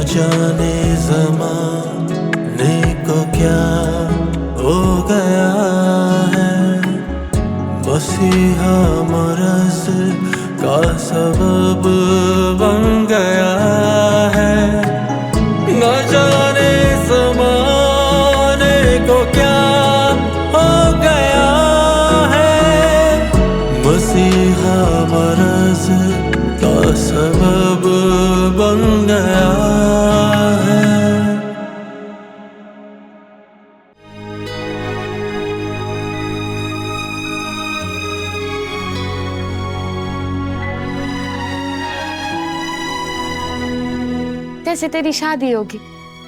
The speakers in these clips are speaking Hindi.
जाने ज़माने को क्या हो गया है, मसीहा मरज़ का सबब बन गया है। न जाने ज़माने को क्या हो गया है, मसीहा मरज़ का सबब बन गया है। जैसे तेरी शादी होगी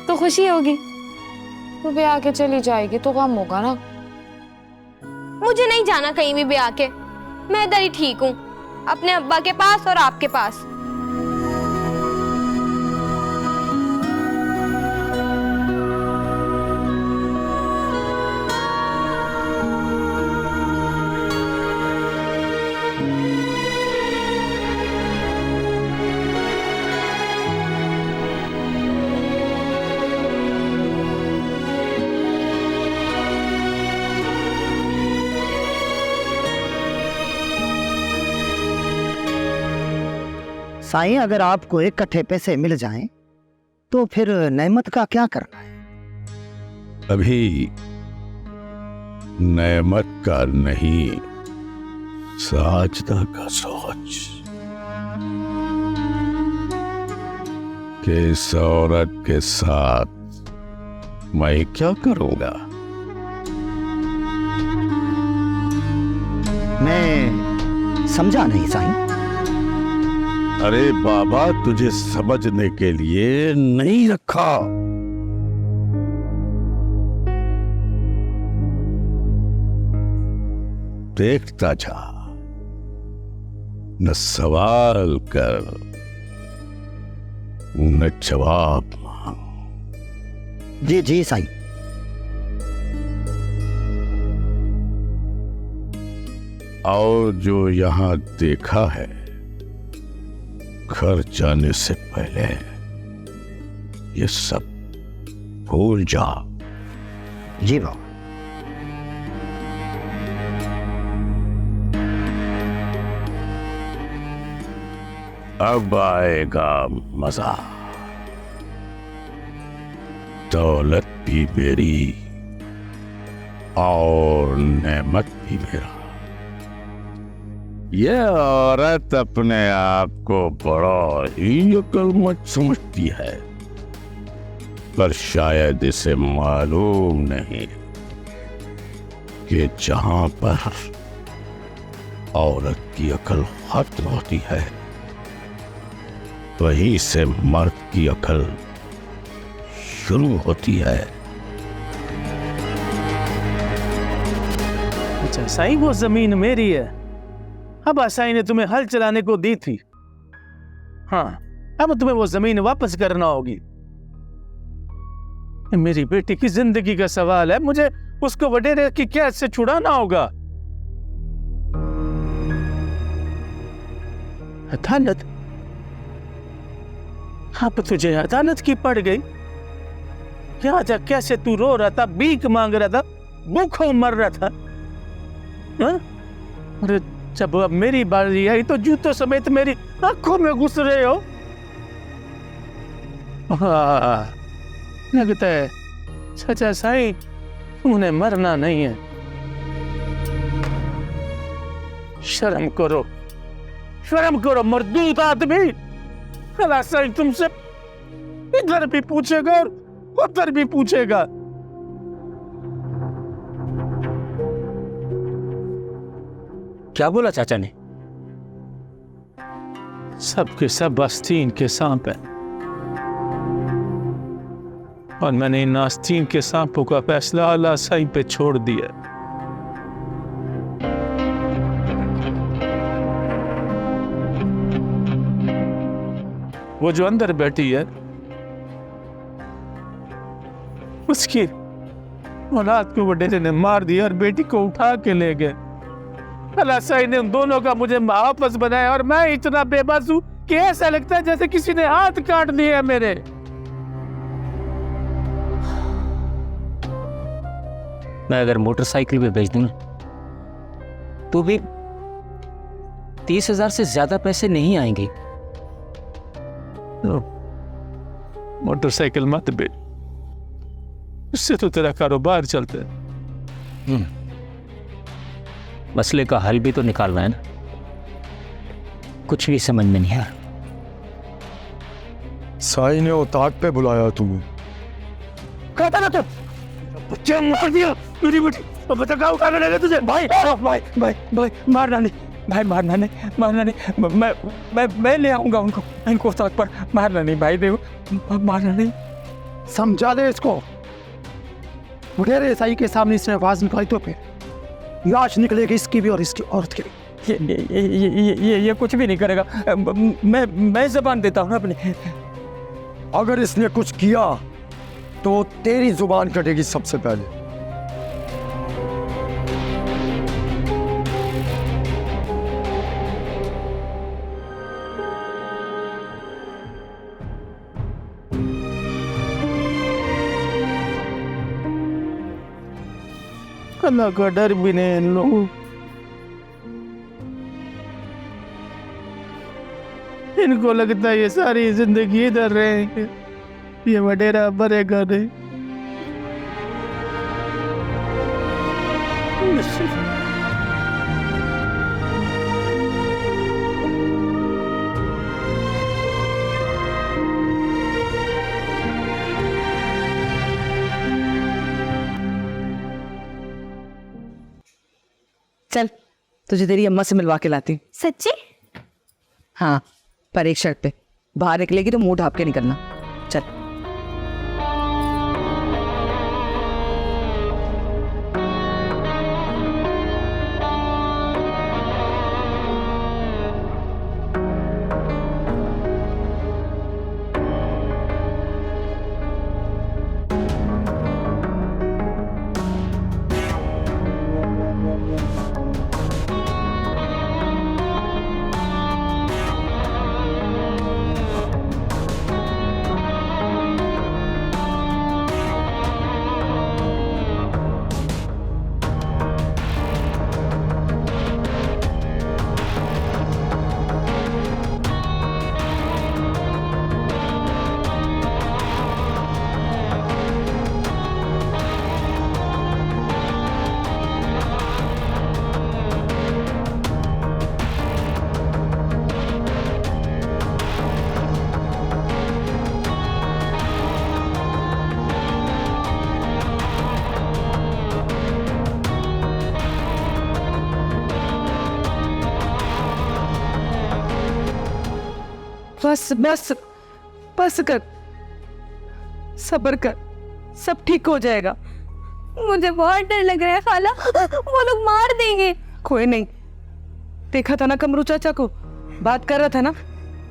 तो खुशी होगी, तू ब्याह के चली जाएगी तो गम होगा ना। मुझे नहीं जाना कहीं भी ब्याह के, मैं इधर ही ठीक हूँ, अपने अब्बा के पास और आपके पास। साईं, अगर आपको इकट्ठे पैसे मिल जाएं तो फिर नेमत का क्या करना है? अभी नेमत का नहीं, साजदा का सोच कि इस औरत के साथ मैं क्या करूंगा। मैं समझा नहीं साईं। अरे बाबा, तुझे समझने के लिए नहीं रखा। देखता जा, न सवाल कर न जवाब मांग। जी जी साईं। और जो यहां देखा है, घर जाने से पहले ये सब भूल जा। जी बाबा। अब आएगा मजा। दौलत भी मेरी और नेमत भी मेरा। ये औरत अपने आप को बड़ा ही अक्लमंद समझती है, पर शायद इसे मालूम नहीं कि जहां पर औरत की अकल खत्म होती है, वहीं से मर्द की अकल शुरू होती है। अच्छा साईं, वो जमीन मेरी है। अब साईं ने तुम्हें हल चलाने को दी थी। हाँ, अब तुम्हें वो जमीन वापस करना होगी। मेरी बेटी की जिंदगी का सवाल है, मुझे उसको वडेरे की कैद से छुड़ाना होगा। अदालत? अब तुझे अदालत की पड़ गई। क्या था, कैसे तू रो रहा था, भीख मांग रहा था, भूखों मर रहा था। हाँ? अरे जब अब मेरी बारी आई तो जूतों समेत मेरी आंखों में घुस रहे हो। लगता है सच्चा साईं, उन्हें मरना नहीं है। शर्म करो, शर्म करो मर्दूद आदमी। अल्लाह साईं तुमसे इधर भी पूछेगा और उधर भी पूछेगा। क्या बोला चाचा ने? सबके सब आस्तीन के सांप है, और मैंने इन आस्तीन के सांपों का फैसला अल्लाह साईं पे छोड़ दिया। वो जो अंदर बैठी है, उसकी औलाद को वो डेरे ने मार दिया और बेटी को उठा के ले गए। अल्लाह साईं ने उन दोनों का मुझे वापस बनाया, और मैं इतना बेबस हूं कि ऐसा लगता है जैसे किसी ने हाथ काट दिए मेरे। मैं अगर मोटरसाइकिल पे भेज दूं ना, तो भी 30,000 से ज्यादा पैसे नहीं आएंगे। मोटरसाइकिल मत बेच, उससे तो तेरा कारोबार चलता है। मसले का हल भी तो निकालना है ना। कुछ भी समझ में नहीं आ रहा। साई ने उताक पे बुलाया तुम्हें। कहता ना तो बच्चे मार दिया मेरी बेटी। अब बता क्या उठाने लगे तुझे? भाई भाई भाई भाई मारना नहीं, भाई मारना नहीं, मारना नहीं। मैं ले आऊंगा इनको उताक पर। मारना नहीं भाई, देव मारना नहीं। समझा दे इसको। मुठेरे साई के सामने इसने आवाज निकाली तो फिर लाश निकलेगी इसकी भी और इसकी औरत की भी। ये कुछ भी नहीं करेगा। मैं जबान देता हूँ अपनी। अगर इसने कुछ किया तो तेरी जुबान कटेगी सबसे पहले। अल्लाह का डर भी नहीं इन लोगों। इनको लगता है ये सारी जिंदगी इधर रहेंगे, ये वडेरा भरेगा नहीं। चल तुझे तेरी अम्मा से मिलवा के लाती हूँ। सच्ची? हाँ, पर एक शर्त पे, बाहर निकलेगी तो मुंह ढाप के निकलना। चल। बस बस बस कर, सब्र कर, सब ठीक हो जाएगा। मुझे बहुत डर लग रहा है खाला, वो लोग मार देंगे। कोई नहीं, देखा था ना कमरू चाचा को, बात कर रहा था ना,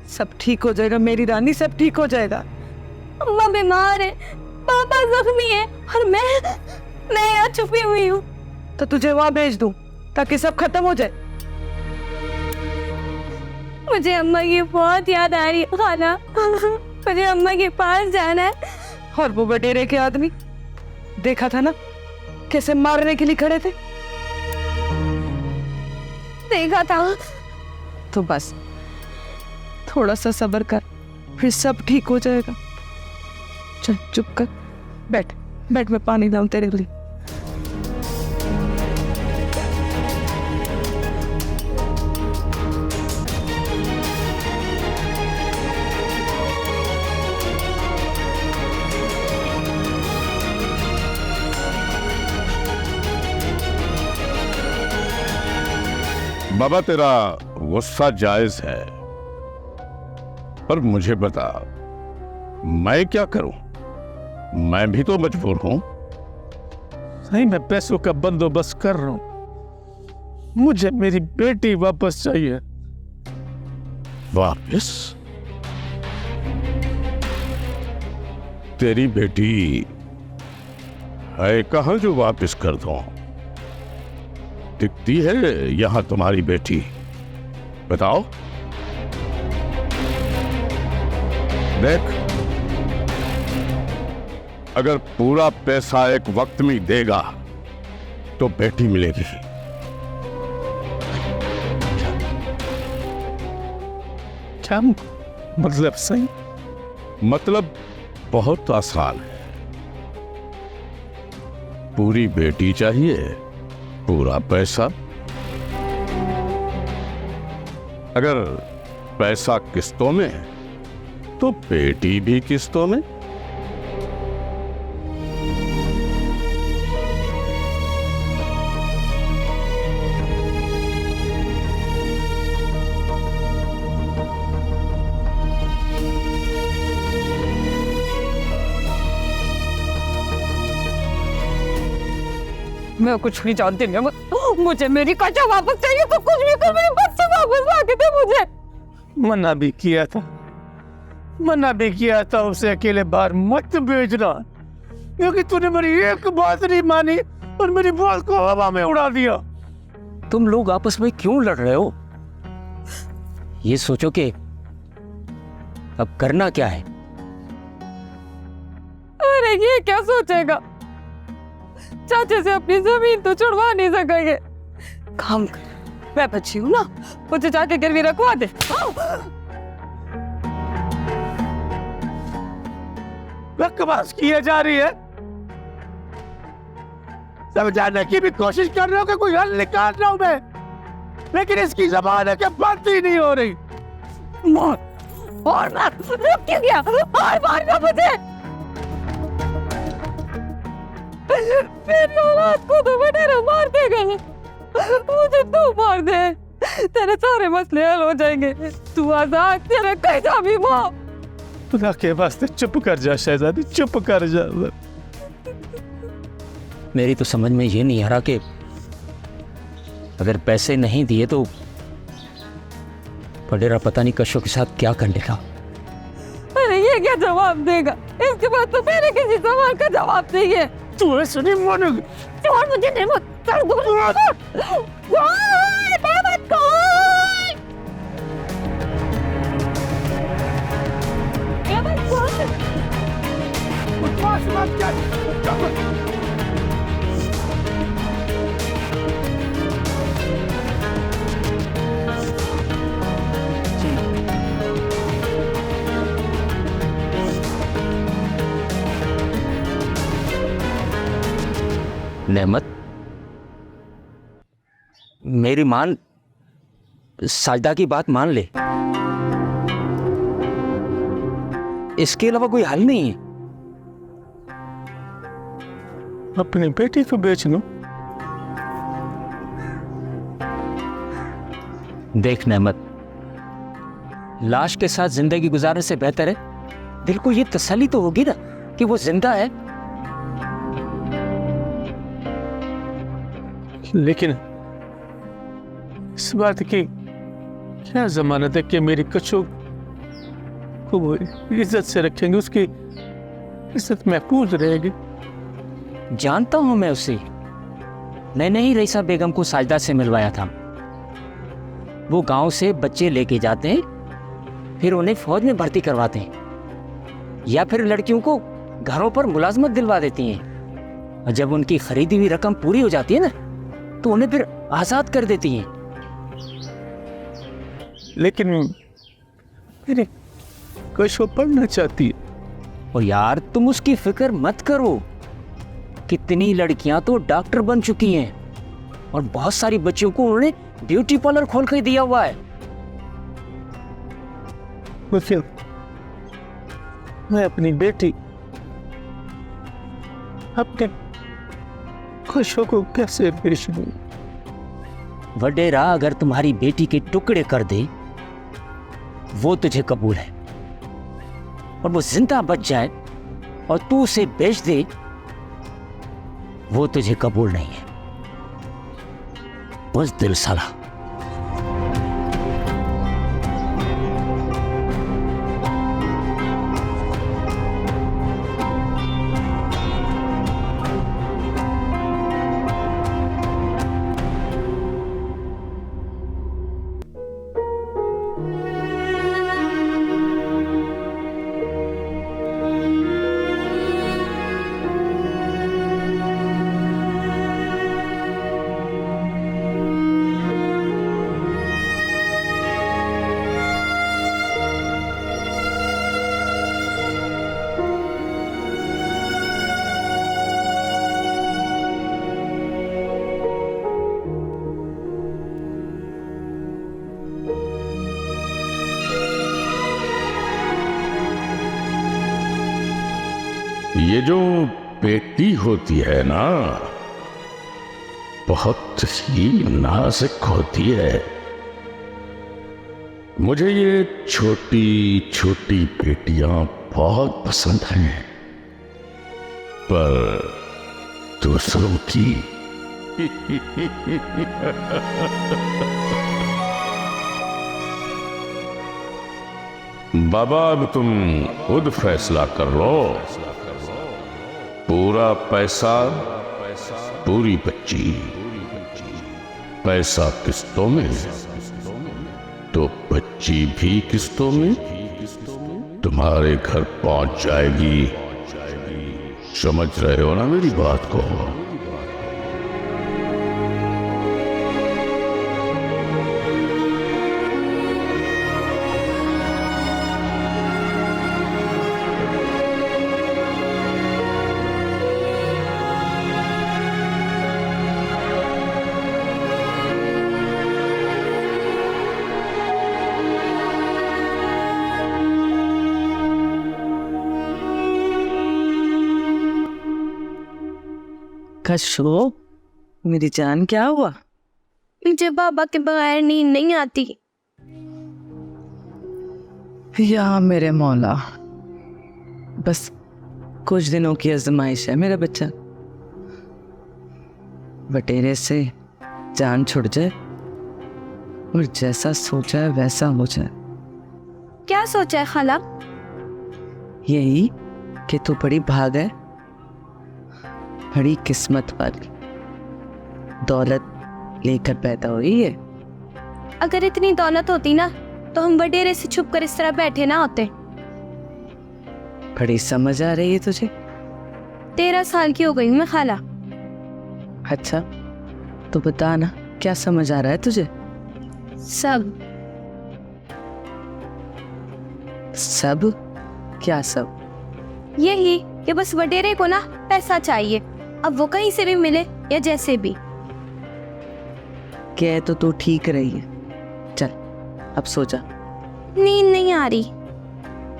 सब ठीक हो जाएगा मेरी रानी, सब ठीक हो जाएगा। अम्मा बीमार है, पापा जख्मी है और मैं यहाँ छुपी हुई हूँ। तो तुझे वहां भेज दूं ताकि सब खत्म हो जाए। मुझे अम्मा की बहुत याद आ रही है खाला, मुझे अम्मा के पास जाना है। और वो बटेरे के आदमी देखा था ना कैसे मारने के लिए खड़े थे। देखा था। तो बस थोड़ा सा सब्र कर, फिर सब ठीक हो जाएगा। चल चुप कर, बैठ बैठ, मैं पानी लाऊं तेरे लिए। बाबा तेरा गुस्सा जायज है, पर मुझे बता मैं क्या करूं? मैं भी तो मजबूर हूं। सही, मैं पैसों का बंदोबस्त कर रहा हूं। मुझे मेरी बेटी वापस चाहिए। वापस? तेरी बेटी है कहां जो वापस कर दूं? दिखती है यहां तुम्हारी बेटी? बताओ। देख, अगर पूरा पैसा एक वक्त में देगा तो बेटी मिलेगी। क्या मतलब सही? मतलब बहुत आसान है। पूरी बेटी चाहिए, पूरा पैसा। अगर पैसा किस्तों में तो बेटी भी किस्तों में। मैं कुछ नहीं जानती नहीं, मुझे मेरी कच्चा वापस चाहिए तो कुछ भी कर, मेरे बच्चे वापस ला के दे मुझे। मना भी किया था उसे अकेले बाहर मत भेजना, क्योंकि तूने मेरी एक बात नहीं मानी और मेरी बात को हवा में उड़ा दिया। तुम लोग आपस में क्यों लड़ रहे हो? ये सोचो कि अब करना क्या है। अरे ये क्या सोचेगा, चाचे से अपनी जमीन तो छुड़वा नहीं सकेंगे। काम कर, मैं बच्ची हूँ ना, मुझे जाके गिरवी रखवा दे। बकवास किए जा रही है, समझाने की भी कोशिश कर रहा हूँ कि कोई हल निकाल रहा हूँ मैं, लेकिन इसकी जबान है कि बात ही नहीं हो रही। और रुक क्यों गया, और मारना मुझे। मेरी औलाद को तो बटेरा मार देगा, मुझे तू मार दे, तेरे सारे मसले हल हो जाएंगे, तू आजाद, तेरे कैसा भी माँ। खुदा के वास्ते चुप कर जा शहजादी, चुप कर जा। मेरी तो समझ में ये नहीं आ रहा कि अगर पैसे नहीं दिए तो बडेरा पता नहीं कशों के साथ क्या कर लेगा। अरे ये क्या जवाब देगा, इसके बाद तो मेरे किसी सवाल का जवाब नहीं है। तू सुनी मन छोड़ मुझे, नहीं मत कर दो, नेमत, मेरी मान साजदा की बात मान ले, इसके अलावा कोई हल नहीं है। अपनी बेटी को बेच लो। देख नेमत, लाश के साथ जिंदगी गुजारने से बेहतर है दिल को ये तसल्ली तो होगी ना कि वो जिंदा है। लेकिन इस बात की क्या जमानत है कि मेरी कचो को वो इज्जत से रखेंगे, उसकी इज्जत महफूज रहेगी। जानता हूं मैं उसे, मैंने ही रईसा बेगम को साजदा से मिलवाया था। वो गांव से बच्चे लेके जाते हैं, फिर उन्हें फौज में भर्ती करवाते हैं, या फिर लड़कियों को घरों पर मुलाजमत दिलवा देती हैं, और जब उनकी खरीदी हुई रकम पूरी हो जाती है ना तो उन्हें फिर आजाद कर देती हैं। लेकिन मेरी कशो पढ़ना चाहती है। और यार तुम उसकी फिक्र मत करो, कितनी लड़कियां तो डॉक्टर बन चुकी हैं और बहुत सारी बच्चियों को उन्होंने ब्यूटी पार्लर खोल कर दिया हुआ है। मुझे मैं अपनी बेटी, अपने खुशों को कैसे पेश दूं? वडेरा अगर तुम्हारी बेटी के टुकड़े कर दे वो तुझे कबूल है, और वो जिंदा बच जाए और तू उसे बेच दे वो तुझे कबूल नहीं है। बुज़दिल साला। ये जो बेटी होती है ना, बहुत ही नाजुक होती है। मुझे ये छोटी छोटी बेटियां बहुत पसंद हैं, पर दूसरों की बाबा, अब तुम खुद फैसला कर लो। पूरा पैसा, पूरी बच्ची। पैसा किस्तों में तो बच्ची भी किस्तों में तुम्हारे घर पहुंच जाएगी। समझ रहे हो ना मेरी बात को? कशो, मेरी जान, क्या हुआ? मुझे बाबा के बगैर नींद नहीं आती। या मेरे मौला, बस कुछ दिनों की आजमाइश है मेरा बच्चा। बटेरे से जान छुट जाए और जैसा सोचा है वैसा हो जाए। क्या सोचा है खाला? यही कि तू बड़ी भाग है, बड़ी किस्मत वाली, दौलत लेकर पैदा हुई है। अगर इतनी दौलत होती ना तो हम बडेरे से छुप कर इस तरह बैठे ना होते। बड़ी समझ आ रही है तुझे। 13 साल की हो गई मैं खाला। अच्छा, तो बता ना, क्या समझ आ रहा है तुझे? सब। सब? क्या सब? यही कि बस वडेरे को ना पैसा चाहिए, अब वो कहीं से भी मिले या जैसे भी। कह तो तू ठीक रही है। चल अब सो जा। नींद नहीं आ रही।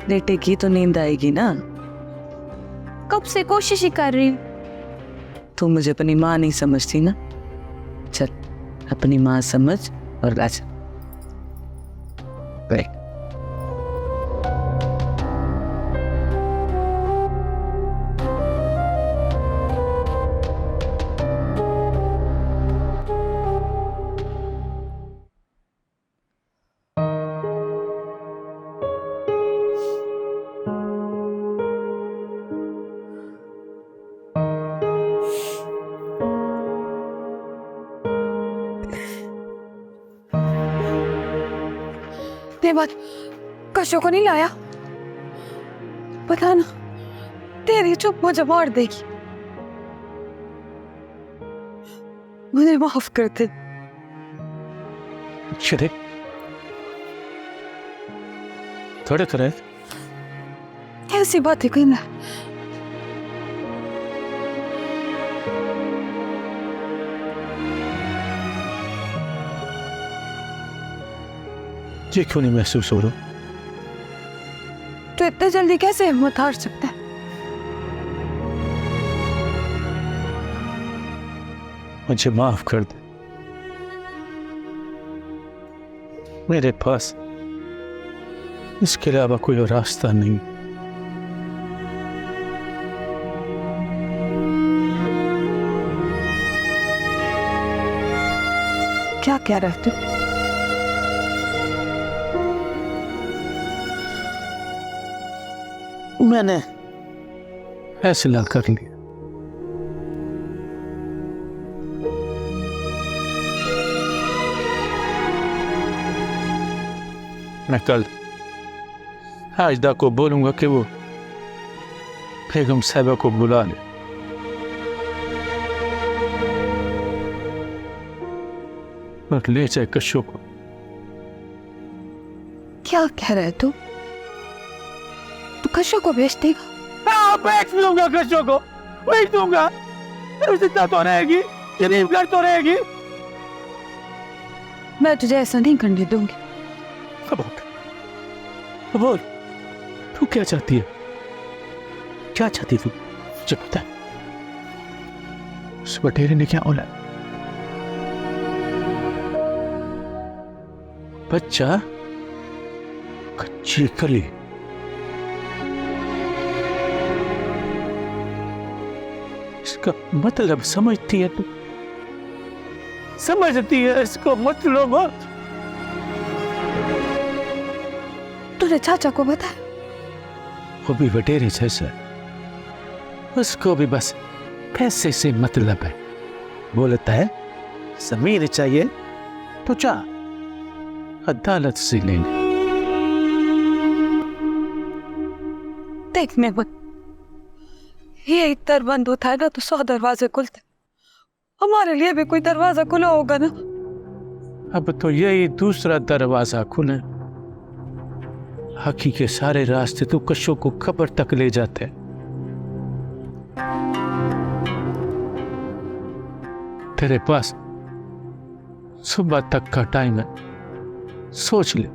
लेटे की तो नींद आएगी ना। कब से कोशिश ही कर रही हूँ। तू मुझे अपनी माँ नहीं समझती ना। चल अपनी माँ समझ और आजा। बैठ। बात कशो को नहीं लाया, पता ना तेरी चुप मुझे मार देगी। मुझे माफ कर दे। श्री थोड़े करे ऐसी बातें कहना। ये क्यों नहीं महसूस हो रहा? तो इतने जल्दी कैसे हिम्मत हार सकता है? मुझे माफ कर दे। मेरे पास इसके अलावा कोई और रास्ता नहीं। क्या कह रहे थे? मैंने फैसला कर लिया। मैं कल हाजदा को बोलूंगा कि वो बेगम साहिबा को बुला ले। और ले जाए कशो को। क्या कह रहे तू? तू कशो को बेच देगा? हाँ, बेच दूंगा कशो को, बेच दूंगा। जिंदा तो रहेगी, गरीब घर तो रहेगी। मैं तुझे ऐसा नहीं करने दूंगी। अब बोल, तू क्या चाहती है? क्या चाहती थी मुझे पता है। उस बटेरे ने क्या बोला, बच्चा कच्ची कली। इसका मतलब समझती है तू, समझती है इसको मतलब। तूने चाचा को बताया? वो भी बटेरे जैसा, उसको भी बस पैसे से मतलब है। बोलता है जमीन चाहिए तो जा अदालत से लेने। देख मेहमान, ये एक दर बंद होता है ना तो 100 दरवाजे खुलते, हमारे लिए भी कोई दरवाजा खुला होगा ना। अब तो यही दूसरा दरवाजा खुले। हकी के सारे रास्ते तो कशों को कब्र तक ले जाते हैं। तेरे पास सुबह तक का टाइम है, सोच ले।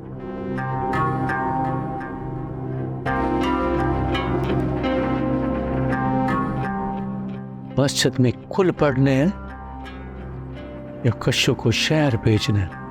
मस्जिद में कुल पढ़ने हैं या कशों को शहर भेजना है।